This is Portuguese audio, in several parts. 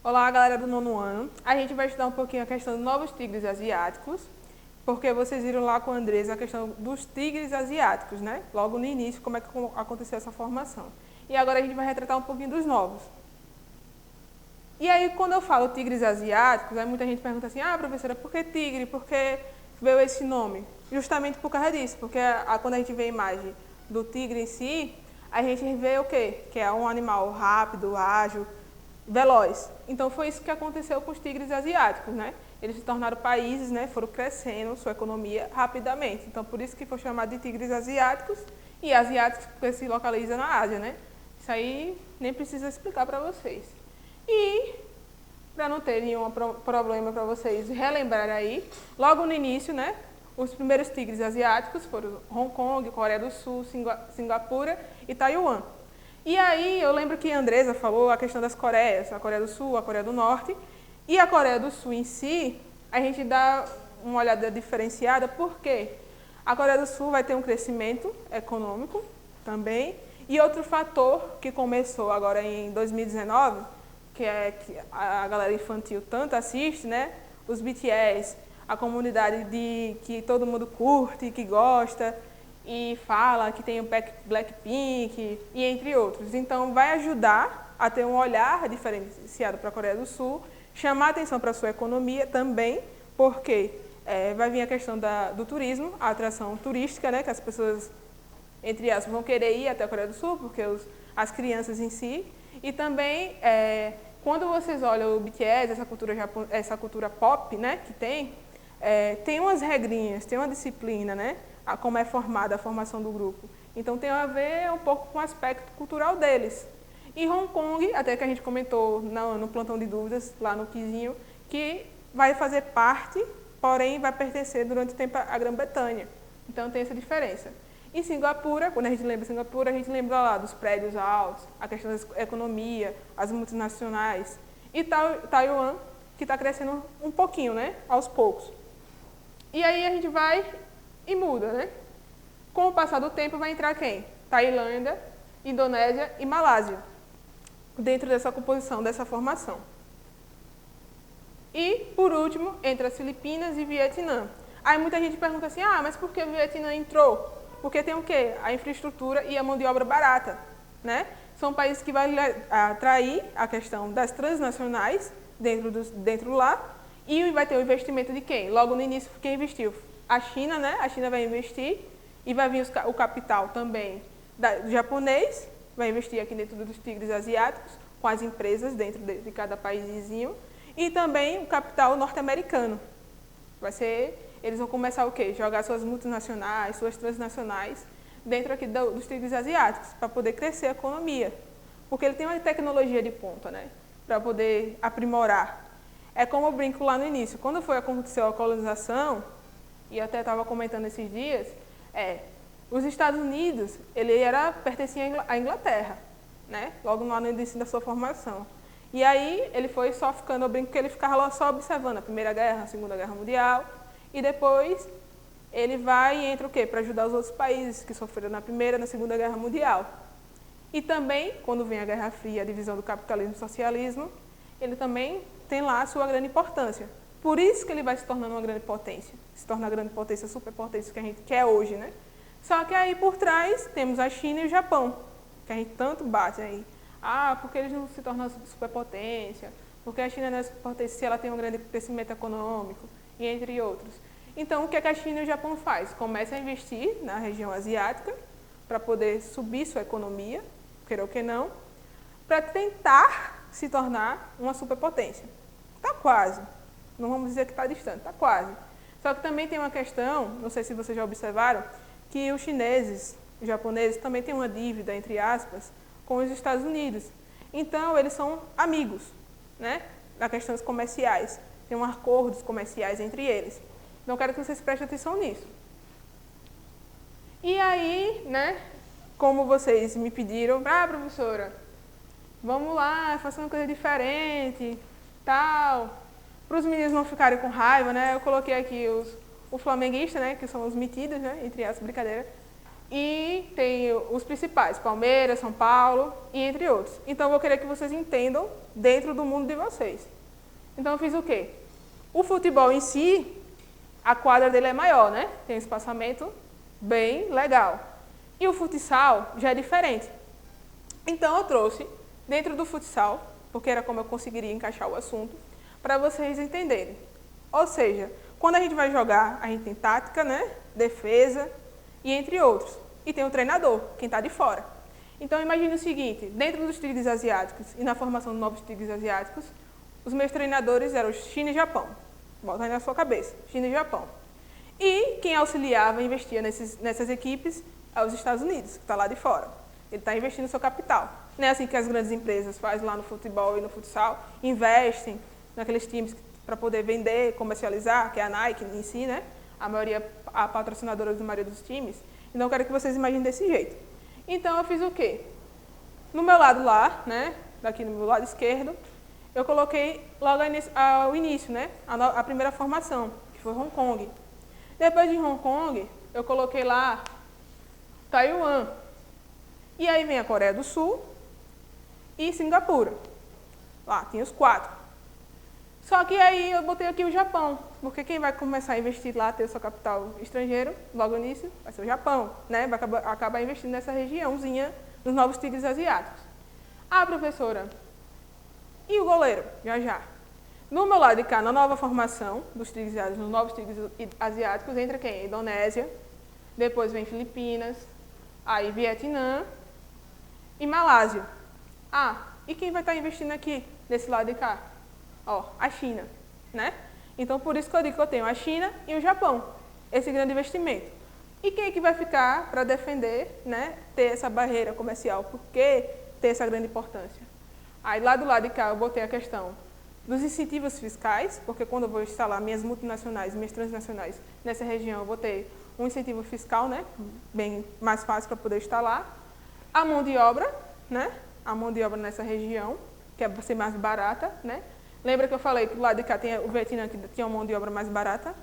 Olá, galera do nono ano. A gente vai estudar um pouquinho a questão dos novos tigres asiáticos, porque vocês viram lá com a Andresa a questão dos tigres asiáticos, né? Logo no início, como é que aconteceu essa formação. E agora a gente vai retratar um pouquinho dos novos. E aí, quando eu falo tigres asiáticos, aí muita gente pergunta assim, professora, por que tigre? Por que veio esse nome? Justamente por causa disso, porque quando a gente vê a imagem do tigre em si, a gente vê o quê? Que é um animal rápido, ágil, veloz. Então foi isso que aconteceu com os tigres asiáticos, né? Eles se tornaram países, né? Foram crescendo sua economia rapidamente. Então por isso que foi chamado de tigres asiáticos, e asiáticos porque se localiza na Ásia, né? Isso aí nem precisa explicar para vocês. E para não ter nenhum problema para vocês relembrar aí, logo no início, né? Os primeiros tigres asiáticos foram Hong Kong, Coreia do Sul, Singapura e Taiwan. E aí eu lembro que a Andresa falou a questão das Coreias, a Coreia do Sul, a Coreia do Norte. E a Coreia do Sul em si, a gente dá uma olhada diferenciada, porque a Coreia do Sul vai ter um crescimento econômico também. E outro fator que começou agora em 2019, que é que a galera infantil tanto assiste, né? Os BTS, a comunidade que todo mundo curte, que gosta e fala que tem o Blackpink e entre outros. Então vai ajudar a ter um olhar diferenciado para a Coreia do Sul, chamar atenção para a sua economia também, porque vai vir a questão do turismo, a atração turística, né, que as pessoas, entre aspas, vão querer ir até a Coreia do Sul, porque as crianças em si, e também quando vocês olham o BTS, essa cultura pop, né, que tem umas regrinhas, tem uma disciplina, né, como é formada a formação do grupo. Então tem a ver um pouco com o aspecto cultural deles. E Hong Kong, até que a gente comentou no plantão de dúvidas, lá no quizinho, que vai fazer parte, porém vai pertencer durante o tempo à Grã-Bretanha. Então tem essa diferença. Em Singapura, quando a gente lembra Singapura, a gente lembra lá dos prédios altos, a questão da economia, as multinacionais. E Taiwan, que está crescendo um pouquinho, né, aos poucos. E aí a gente vai e muda, né? Com o passar do tempo vai entrar quem? Tailândia, Indonésia e Malásia, dentro dessa composição, dessa formação. E, por último, entra as Filipinas e Vietnã. Aí muita gente pergunta assim, mas por que o Vietnã entrou? Porque tem o quê? A infraestrutura e a mão de obra barata, né? São países que vão atrair a questão das transnacionais dentro lá, e vai ter o investimento de quem? Logo no início, quem investiu? A China, né? A China vai investir e vai vir o capital também do japonês, vai investir aqui dentro dos tigres asiáticos, com as empresas dentro de cada país vizinho, e também o capital norte-americano. Eles vão começar o quê? Jogar suas multinacionais, suas transnacionais dentro aqui dos tigres asiáticos, para poder crescer a economia. Porque ele tem uma tecnologia de ponta, né? Para poder aprimorar. É como eu brinco lá no início, quando aconteceu a colonização, e eu até estava comentando esses dias, os Estados Unidos, pertencia à Inglaterra, né? Logo no início da sua formação. E aí ele foi só ficando, eu brinco que ele ficava lá só observando a Primeira Guerra, a Segunda Guerra Mundial, e depois ele vai e entra o quê? Para ajudar os outros países que sofreram na Primeira e na Segunda Guerra Mundial. E também, quando vem a Guerra Fria, a divisão do capitalismo e socialismo, ele também tem lá a sua grande importância. Por isso que ele vai se tornando uma grande potência, se torna a grande potência, a superpotência que a gente quer hoje, né? Só que aí por trás temos a China e o Japão, que a gente tanto bate aí. Porque eles não se tornam superpotência, porque a China não é superpotência se ela tem um grande crescimento econômico, e entre outros. Então, o que a China e o Japão faz? Começa a investir na região asiática, para poder subir sua economia, queira ou que não, para tentar se tornar uma superpotência. Está quase. Não vamos dizer que está distante, está quase. Só que também tem uma questão, não sei se vocês já observaram, que os chineses, os japoneses também têm uma dívida, entre aspas, com os Estados Unidos. Então, eles são amigos, né? Na questões comerciais. Tem acordos comerciais entre eles. Então, eu quero que vocês prestem atenção nisso. E aí, né, como vocês me pediram, professora, vamos lá, faça uma coisa diferente, tal. Para os meninos não ficarem com raiva, né, eu coloquei aqui o flamenguista, né, que são os metidos, né, entre as brincadeiras, e tem os principais, Palmeiras, São Paulo e entre outros. Então, eu vou querer que vocês entendam dentro do mundo de vocês. Então, eu fiz o quê? O futebol em si, a quadra dele é maior, né? Tem um espaçamento bem legal. E o futsal já é diferente. Então, eu trouxe dentro do futsal, porque era como eu conseguiria encaixar o assunto, para vocês entenderem. Ou seja, quando a gente vai jogar, a gente tem tática, né? Defesa e entre outros. E tem o treinador, quem está de fora. Então, imagine o seguinte, dentro dos tigres asiáticos e na formação de novos tigres asiáticos, os meus treinadores eram China e Japão. Bota aí na sua cabeça, China e Japão. E quem auxiliava e investia nessas equipes é os Estados Unidos, que está lá de fora. Ele está investindo seu capital. Não é assim que as grandes empresas fazem lá no futebol e no futsal, investem naqueles times para poder vender, comercializar, que é a Nike em si, né? A maioria, a patrocinadora da maioria dos times. Então, eu quero que vocês imaginem desse jeito. Então, eu fiz o quê? No meu lado lá, né? Daqui no meu lado esquerdo, eu coloquei logo ao início, né? A primeira formação, que foi Hong Kong. Depois de Hong Kong, eu coloquei lá Taiwan. E aí vem a Coreia do Sul e Singapura. Lá, tinha os 4. Só que aí eu botei aqui o Japão, porque quem vai começar a investir lá, ter o seu capital estrangeiro, logo no início, vai ser o Japão, né? Vai acabar investindo nessa regiãozinha dos novos tigres asiáticos. Ah, professora, e o goleiro? Já já. No meu lado de cá, na nova formação dos tigres asiáticos, nos novos tigres asiáticos, entra quem? Indonésia, depois vem Filipinas, aí Vietnã e Malásia. Ah, e quem vai estar investindo aqui, desse lado de cá? Ó, a China, né? Então, por isso que eu digo que eu tenho a China e o Japão, esse grande investimento. E quem é que vai ficar para defender, né, ter essa barreira comercial? Por que ter essa grande importância? Aí, lá do lado de cá, eu botei a questão dos incentivos fiscais, porque quando eu vou instalar minhas multinacionais, minhas transnacionais nessa região, eu vou ter um incentivo fiscal, né, bem mais fácil para poder instalar. A mão de obra, né, a mão de obra nessa região, que é para ser mais barata, né. Lembra que eu falei que do lado de cá tem o Vietnã, que tinha uma mão de obra mais barata?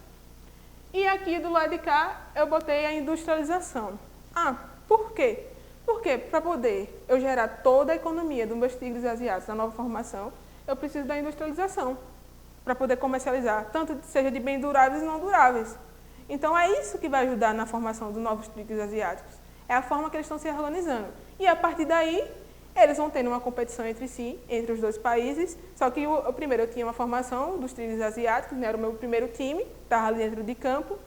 E aqui do lado de cá eu botei a industrialização. Ah, por quê? Porque para poder eu gerar toda a economia dos meus tigres asiáticos na nova formação, eu preciso da industrialização para poder comercializar, tanto seja de bens duráveis e não duráveis. Então é isso que vai ajudar na formação dos novos tigres asiáticos. É a forma que eles estão se organizando. E a partir daí, eles vão tendo uma competição entre si, entre os dois países, só que primeiro eu tinha uma formação dos tigres asiáticos, né, era o meu primeiro time, estava ali dentro de campo,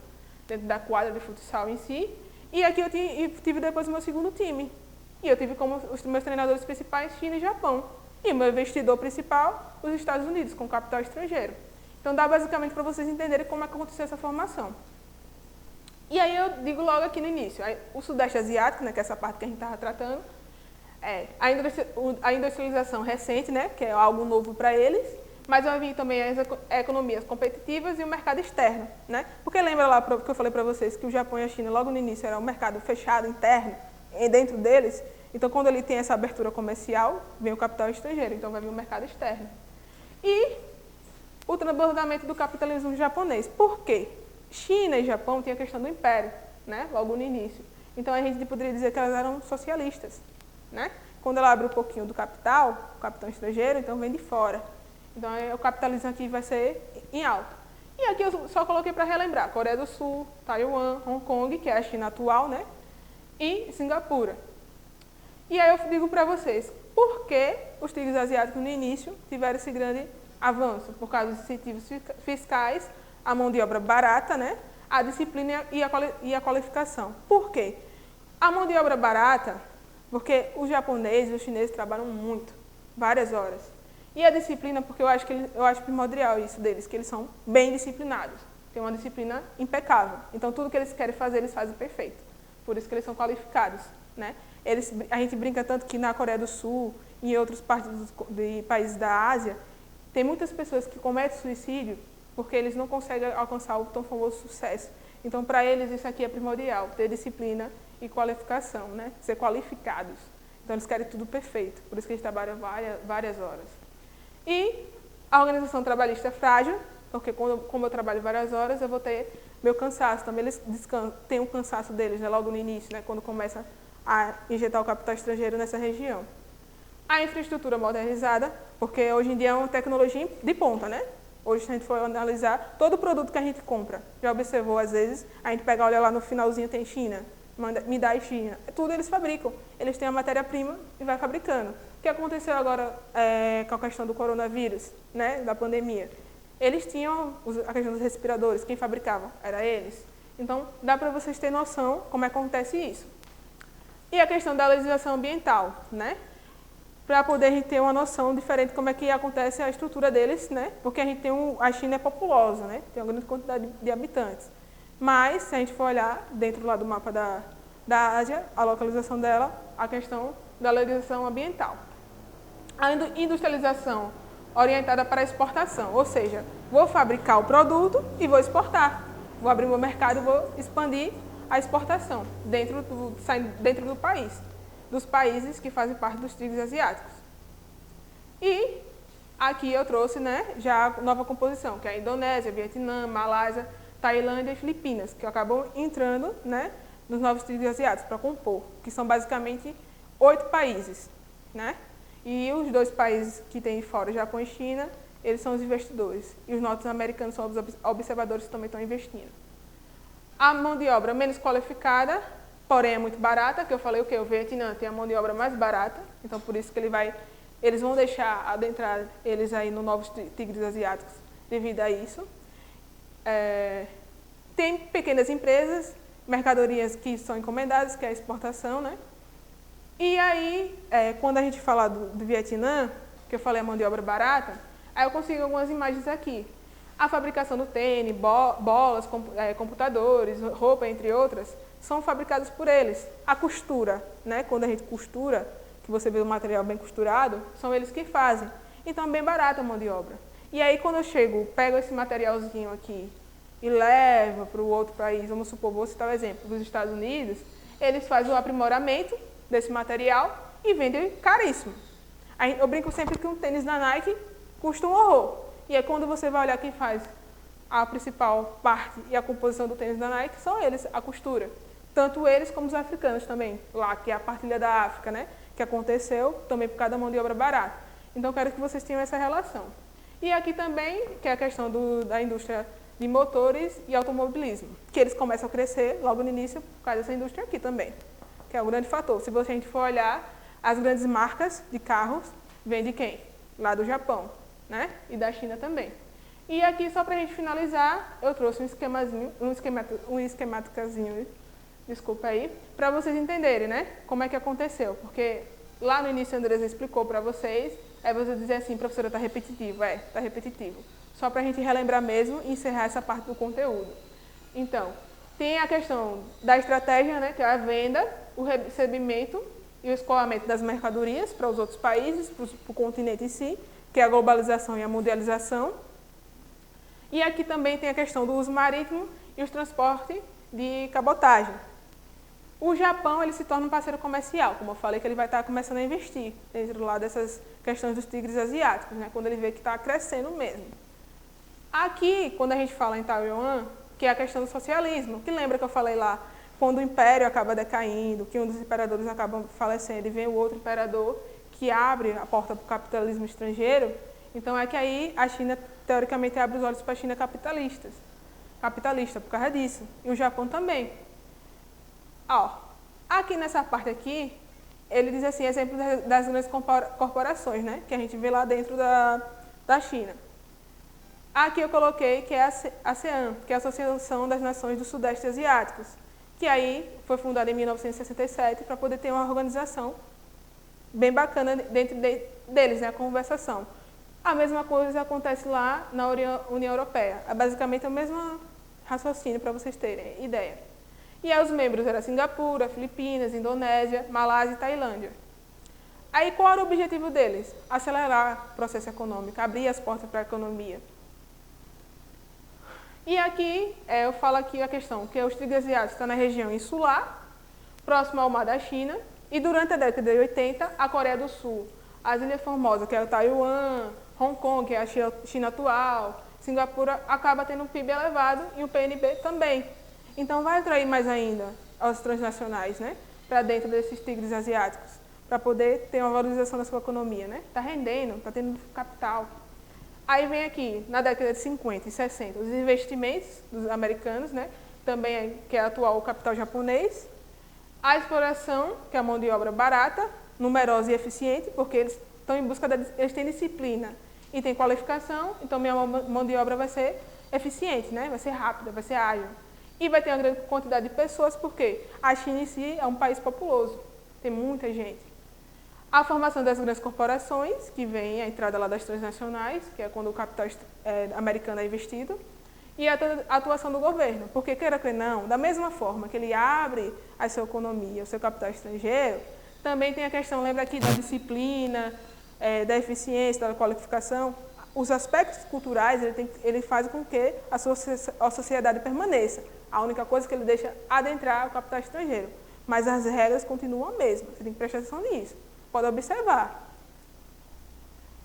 dentro da quadra de futsal em si, e aqui eu tive depois o meu segundo time. E eu tive como os meus treinadores principais China e Japão. E o meu investidor principal, os Estados Unidos, com capital estrangeiro. Então dá basicamente para vocês entenderem como é que aconteceu essa formação. E aí eu digo logo aqui no início, o Sudeste Asiático, né, que é essa parte que a gente estava tratando, a industrialização recente, né, que é algo novo para eles, mas vai vir também as economias competitivas e o mercado externo, né? Porque lembra lá que eu falei para vocês que o Japão e a China logo no início era um mercado fechado, interno, dentro deles. Então, quando ele tem essa abertura comercial, vem o capital estrangeiro, então vai vir o mercado externo. E o transbordamento do capitalismo japonês. Por quê? China e Japão tinham a questão do império, né, logo no início. Então, a gente poderia dizer que elas eram socialistas, né? Quando ela abre um pouquinho do capital, o capital estrangeiro, então vem de fora. Então, o capitalismo aqui vai ser em alta. E aqui eu só coloquei para relembrar, Coreia do Sul, Taiwan, Hong Kong, que é a China atual, né? E Singapura. E aí eu digo para vocês, por que os tigres asiáticos no início tiveram esse grande avanço? Por causa dos incentivos fiscais, a mão de obra barata, né? A disciplina e a qualificação. Por quê? A mão de obra barata, porque os japoneses e os chineses trabalham muito, várias horas. E a disciplina, porque eu acho primordial isso deles, que eles são bem disciplinados. Tem uma disciplina impecável. Então, tudo que eles querem fazer, eles fazem perfeito. Por isso que eles são qualificados, né? A gente brinca tanto que na Coreia do Sul e em outras partes de países da Ásia, tem muitas pessoas que cometem suicídio porque eles não conseguem alcançar o tão famoso sucesso. Então, para eles, isso aqui é primordial, ter disciplina e qualificação, né? Ser qualificados. Então, eles querem tudo perfeito, por isso que eles trabalham várias horas. E a organização trabalhista é frágil, porque como eu trabalho várias horas, eu vou ter meu cansaço, também eles têm um cansaço deles, né, logo no início, né, quando começa a injetar o capital estrangeiro nessa região. A infraestrutura modernizada, porque hoje em dia é uma tecnologia de ponta, né? Hoje, se a gente for analisar, todo produto que a gente compra, já observou, às vezes, a gente pega, olha lá no finalzinho, tem China, me dá China. Tudo eles fabricam. Eles têm a matéria-prima e vai fabricando. O que aconteceu agora com a questão do coronavírus, né, da pandemia? Eles tinham a questão dos respiradores, quem fabricava? Era eles. Então, dá para vocês terem noção como acontece isso. E a questão da legislação ambiental, né? Para poder a gente ter uma noção diferente de como é que acontece a estrutura deles, né? Porque a gente tem a China é populosa, né? Tem uma grande quantidade de habitantes. Mas, se a gente for olhar dentro lá do mapa da Ásia, a localização dela, a questão da legislação ambiental. A industrialização orientada para a exportação, ou seja, vou fabricar o produto e vou exportar. Vou abrir meu mercado e vou expandir a exportação dentro do país, dos países que fazem parte dos tigres asiáticos. E aqui eu trouxe, né, já a nova composição, que é a Indonésia, Vietnã, Malásia, Tailândia e Filipinas, que acabam entrando, né, nos novos tigres asiáticos para compor, que são basicamente 8 países, né? E os 2 países que tem fora, Japão e China, eles são os investidores. E os norte-americanos são os observadores que também estão investindo. A mão de obra menos qualificada, porém é muito barata, que eu falei o quê? O Vietnã tem a mão de obra mais barata, então por isso que eles vão deixar adentrar eles aí no novos tigres asiáticos devido a isso. Tem pequenas empresas, mercadorias que são encomendadas, que é a exportação, né? E aí, quando a gente fala do Vietnã, que eu falei a mão de obra barata, aí eu consigo algumas imagens aqui. A fabricação do tênis, bolas, computadores, roupa, entre outras, são fabricadas por eles. A costura, né? Quando a gente costura, que você vê o material bem costurado, são eles que fazem. Então, é bem barata a mão de obra. E aí, quando eu pego esse materialzinho aqui e levo para o outro país, vamos supor, vou citar o exemplo dos Estados Unidos, eles fazem o aprimoramento desse material e vendem caríssimo. Eu brinco sempre que um tênis da Nike custa um horror. E aí quando você vai olhar quem faz a principal parte e a composição do tênis da Nike, são eles, a costura. Tanto eles como os africanos também, lá que é a partilha da África, né? Que aconteceu também por causa da mão de obra barata. Então, quero que vocês tenham essa relação. E aqui também, que é a questão da indústria de motores e automobilismo, que eles começam a crescer logo no início por causa dessa indústria aqui também, que é um grande fator. Se a gente for olhar, as grandes marcas de carros vêm de quem? Lá do Japão, né? E da China também. E aqui, só para a gente finalizar, eu trouxe um esquemáticozinho, desculpa aí, para vocês entenderem, né? Como é que aconteceu. Porque lá no início a Andresa explicou para vocês, aí você dizer assim, professora, está repetitivo. Está repetitivo. Só para a gente relembrar mesmo e encerrar essa parte do conteúdo. Então, tem a questão da estratégia, né? Que é a venda, o recebimento e o escoamento das mercadorias para os outros países, para o continente em si, que é a globalização e a mundialização. E aqui também tem a questão do uso marítimo e o transporte de cabotagem. O Japão ele se torna um parceiro comercial, como eu falei, que ele vai estar começando a investir dentro lá dessas questões dos tigres asiáticos, né, quando ele vê que está crescendo mesmo. Aqui, quando a gente fala em Taiwan, que é a questão do socialismo, que lembra que eu falei lá, quando o império acaba decaindo, que um dos imperadores acaba falecendo e vem o outro imperador que abre a porta para o capitalismo estrangeiro, então é que aí a China, teoricamente, abre os olhos para a China capitalista por causa disso, e o Japão também. Ó, aqui nessa parte aqui, ele diz assim, exemplo das grandes corporações, né, que a gente vê lá dentro da China. Aqui eu coloquei que é a ASEAN, que é a Associação das Nações do Sudeste Asiáticos, que aí foi fundada em 1967 para poder ter uma organização bem bacana dentro deles, né, a conversação. A mesma coisa acontece lá na União Europeia. É basicamente o mesmo raciocínio para vocês terem ideia. E aí os membros eram Singapura, Filipinas, Indonésia, Malásia e Tailândia. Aí qual era o objetivo deles? Acelerar o processo econômico, abrir as portas para a economia. E aqui, eu falo aqui a questão, que os tigres asiáticos estão na região insular, próximo ao mar da China, e durante a década de 80, a Coreia do Sul, as Ilhas Formosas, que é o Taiwan, Hong Kong, que é a China atual, Singapura, acaba tendo um PIB elevado e o PNB também. Então, vai atrair mais ainda as transnacionais, né, para dentro desses tigres asiáticos, para poder ter uma valorização da sua economia, né? Está rendendo, está tendo capital. Aí vem aqui, na década de 50 e 60, os investimentos dos americanos, né, também que é atual o capital japonês, a exploração, que é a mão de obra barata, numerosa e eficiente, porque eles estão em busca eles têm disciplina e têm qualificação, então minha mão de obra vai ser eficiente, né? Vai ser rápida, vai ser ágil. E vai ter uma grande quantidade de pessoas, porque a China em si é um país populoso, tem muita gente. A formação das grandes corporações, que vem a entrada lá das transnacionais, que é quando o capital americano é investido, e a atuação do governo, porque queira que não, da mesma forma que ele abre a sua economia, o seu capital estrangeiro, também tem a questão, lembra aqui, da disciplina, da eficiência, da qualificação. Os aspectos culturais, ele faz com que a sociedade permaneça. A única coisa que ele deixa adentrar é o capital estrangeiro. Mas as regras continuam as mesmas, você tem que prestar atenção nisso. Pode observar.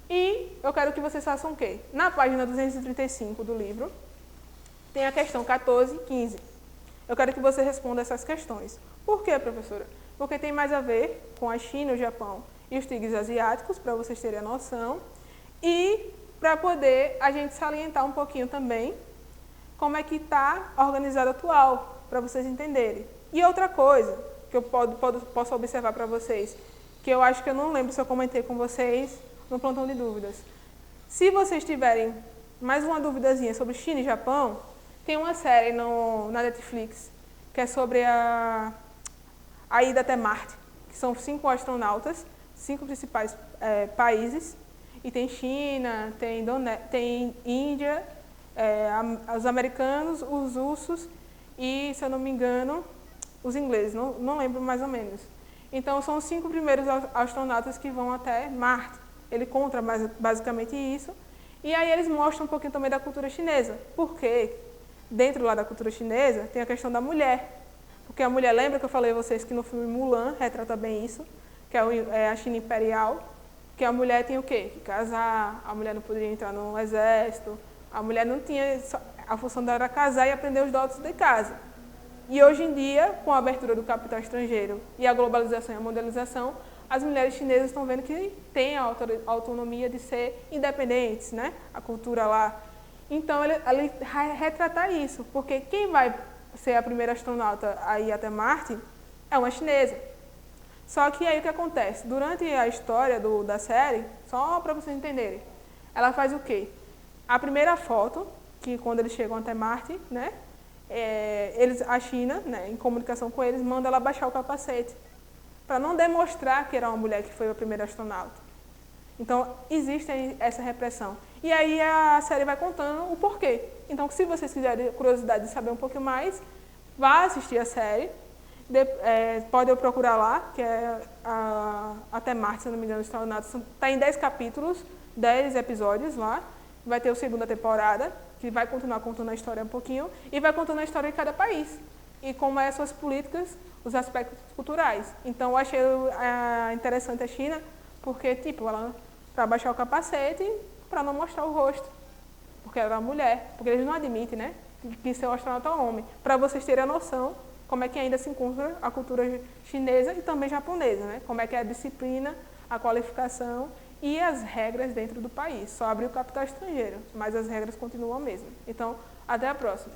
E eu quero que vocês façam o quê? Na página 235 do livro, tem a questão 14 e 15. Eu quero que você responda essas questões. Por quê, professora? Porque tem mais a ver com a China, o Japão e os tigres asiáticos, para vocês terem a noção, e para poder a gente salientar um pouquinho também como é que está organizado atual, para vocês entenderem. E outra coisa que eu posso observar para vocês, que eu acho que eu não lembro se eu comentei com vocês no plantão de dúvidas. Se vocês tiverem mais uma duvidazinha sobre China e Japão, tem uma série na Netflix que é sobre a ida até Marte, que são 5 astronautas, 5 principais países, e tem China, tem Índia, os americanos, os russos e, se eu não me engano, os ingleses, não lembro mais ou menos. Então, são os 5 primeiros astronautas que vão até Marte. Ele conta basicamente isso. E aí eles mostram um pouquinho também da cultura chinesa. Porque dentro lá da cultura chinesa tem a questão da mulher. Porque a mulher, lembra que eu falei a vocês que no filme Mulan retrata bem isso, que é a China imperial, que a mulher tem o quê? Que casar, a mulher não poderia entrar no exército, a mulher não tinha, a função dela era casar e aprender os dotes de casa. E hoje em dia, com a abertura do capital estrangeiro e a globalização e a modernização, as mulheres chinesas estão vendo que têm a autonomia de ser independentes, né? A cultura lá. Então, ele retratar isso, porque quem vai ser a primeira astronauta a ir até Marte é uma chinesa. Só que aí o que acontece? Durante a história da série, só para vocês entenderem, ela faz o quê? A primeira foto, que quando eles chegam até Marte, né? A China, né, em comunicação com eles, manda ela baixar o capacete, para não demonstrar que era uma mulher que foi a primeira astronauta. Então, existe essa repressão. E aí a série vai contando o porquê. Então, se vocês quiserem curiosidade de saber um pouquinho mais, vá assistir a série. Pode procurar lá, que é até Marte, se não me engano, astronautas. Está em 10 capítulos, 10 episódios lá. Vai ter a segunda temporada, que vai continuar contando a história um pouquinho, e vai contando a história de cada país. E como é as suas políticas, os aspectos culturais. Então, eu achei interessante a China, porque, tipo, ela, para baixar o capacete, para não mostrar o rosto. Porque ela era mulher. Porque eles não admitem, né, que ser um astronauta é homem. Para vocês terem a noção como é que ainda se encontra a cultura chinesa e também japonesa, né? Como é que é a disciplina, a qualificação e as regras dentro do país. Só abriu o capital estrangeiro, mas as regras continuam a mesma. Então, até a próxima.